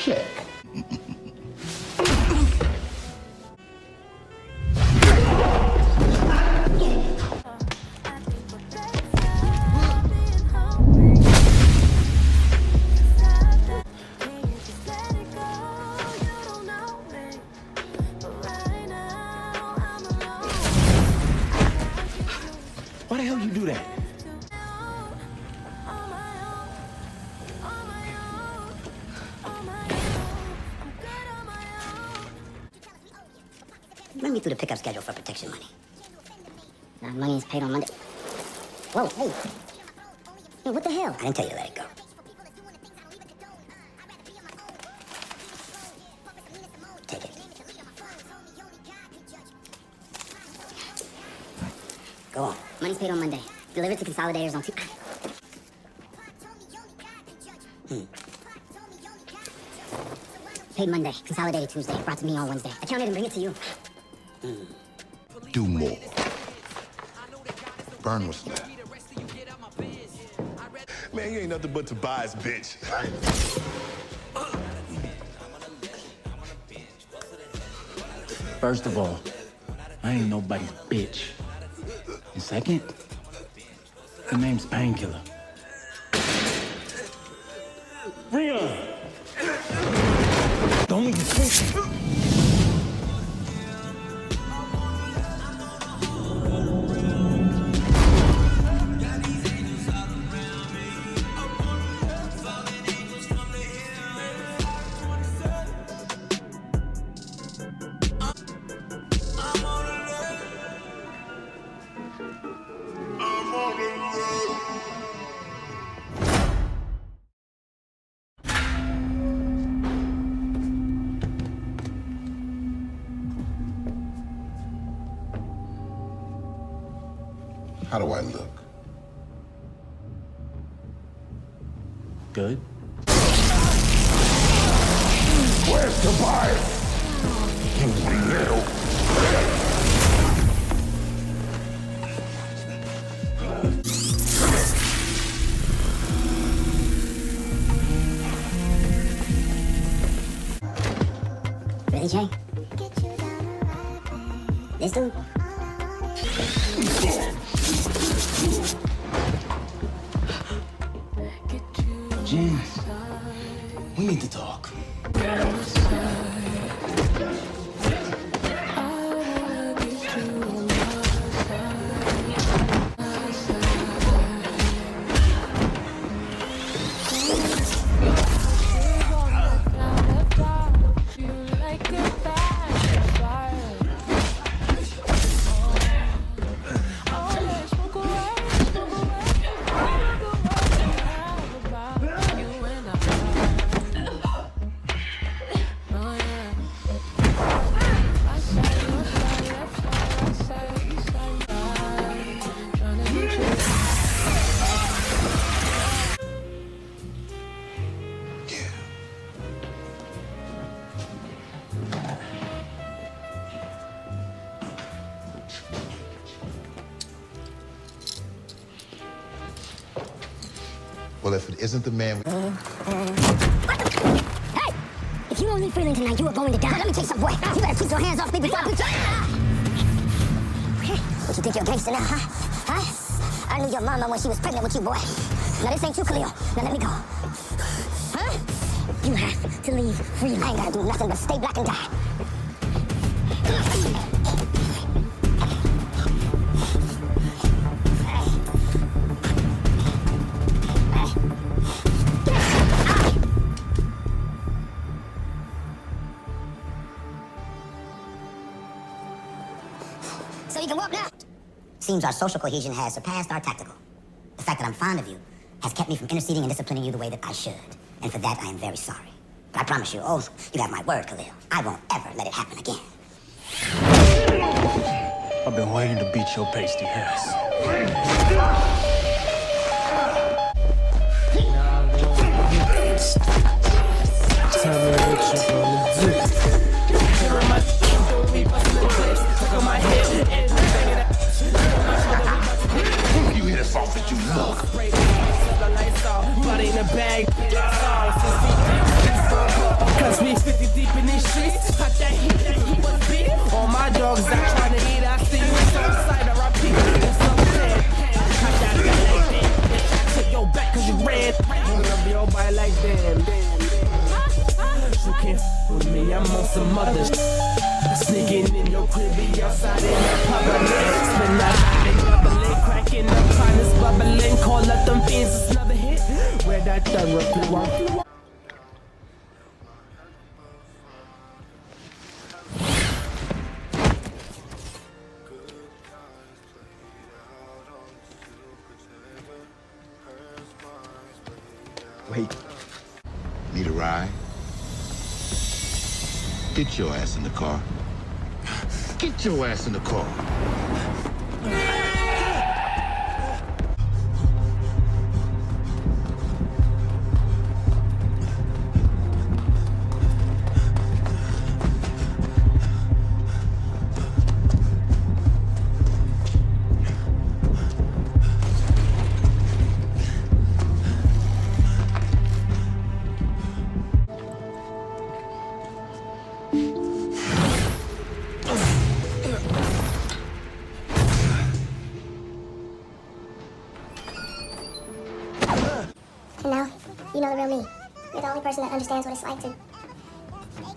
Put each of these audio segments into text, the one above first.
check. Why the hell you do that? Run me through the pickup schedule for protection money. Money is paid on Monday. Whoa, hey. Hey, what the hell? I didn't tell you to let it go. Take it. Go on. Money's paid on Monday. Delivered to consolidators on Tuesday. Paid Monday. Consolidated Tuesday. Brought to me on Wednesday. I counted and bring it to you. Do more. Burn what's left. Man, you ain't nothing but Tobias, bitch. First of all, I ain't nobody's bitch. And second, the name's Painkiller. Rion! Don't even think. How do I look? Good. Where's Tobias? You little... Really, Jay? This dude? Jen, we need to talk. Well, if it isn't the man... Hey! If you don't leave Freeland tonight, you are going to die. Let me tell you something, boy. You better keep your hands off me before I put you... What, you think you're a gangster now, huh? Huh? I knew your mama when she was pregnant with you, boy. Now, this ain't you, Khalil. Now, let me go. Huh? You have to leave Freeland. I ain't gotta do nothing but stay black and die. So you can walk now. Seems our social cohesion has surpassed our tactical. The fact that I'm fond of you has kept me from interceding and disciplining you the way that I should. And for that, I am very sorry. But I promise you, oh, you have my word, Khalil. I won't ever let it happen again. I've been waiting to beat your pasty ass. Tell me what you gonna do. You hit as soft as you look. Body in the bag. Cause we 50 deep in these streets. Pop that heat was big. All my dogs out trying to eat. I see you some side of our people. It's so sad. Pop that like that. Take your back cause you red. Love your body like damn. You can't f with me, I'm on some other sneaking in your crib, be outside in that public. Spin that bubbling, cracking up, partners bubbling. Call up them fiends, it's another hit. Where that thorough flew on. Wait. Need a ride? Get your ass in the car. Get your ass in the car. And now, you know the real me. You're the only person that understands what it's like to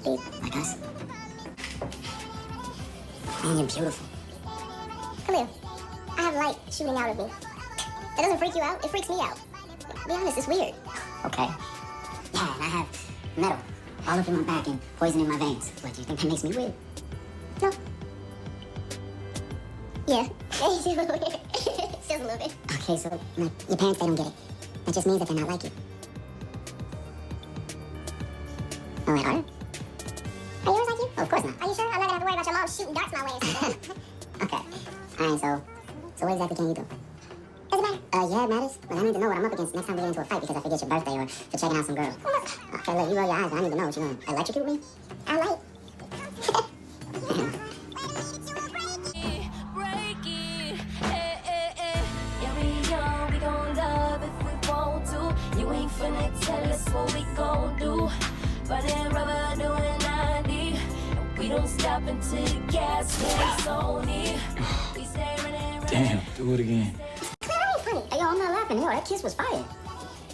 be Like us? Man, you're beautiful. Khalil, I have light shooting out of me. That doesn't freak you out, it freaks me out. To be honest, it's weird. Okay. Yeah, and I have metal all up in my back and poison in my veins. What, do you think that makes me weird? No. Yeah, it's just a little weird. It's just a little bit. Okay, so your parents, they don't get it. That just means that they're not like you. Oh, wait, are you? Are yours like you? Oh, of course not. Are you sure? I'm not gonna have to worry about your mom shooting darts my way or something. Okay. All right, so what exactly can you do? Does it matter? Yeah, it matters. But I need to know what I'm up against next time we get into a fight because I forget your birthday or for checking out some girl. Okay, look, you roll your eyes, but I need to know what you gonna electrocute me? I like. You ain't finna tell us what we gon' do. Running rubber doing 90. And we don't stop until the gas gets on it. We stay running. Damn, do it again. That ain't funny. Hey, yo, I'm not laughing. Yo, that kiss was fire.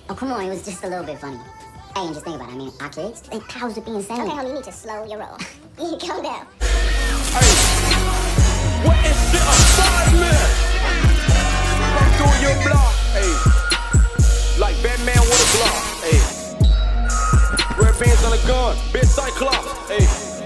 Oh, come on, it was just a little bit funny. Hey, and just think about it. I mean, our kids, they powers would be insane. Okay, homie, you need to slow your roll. You need to calm down. What is the assignment? Come through your block, hey. Like Batman with a block, hey. Red bands on a gun, bitch Cyclops, hey.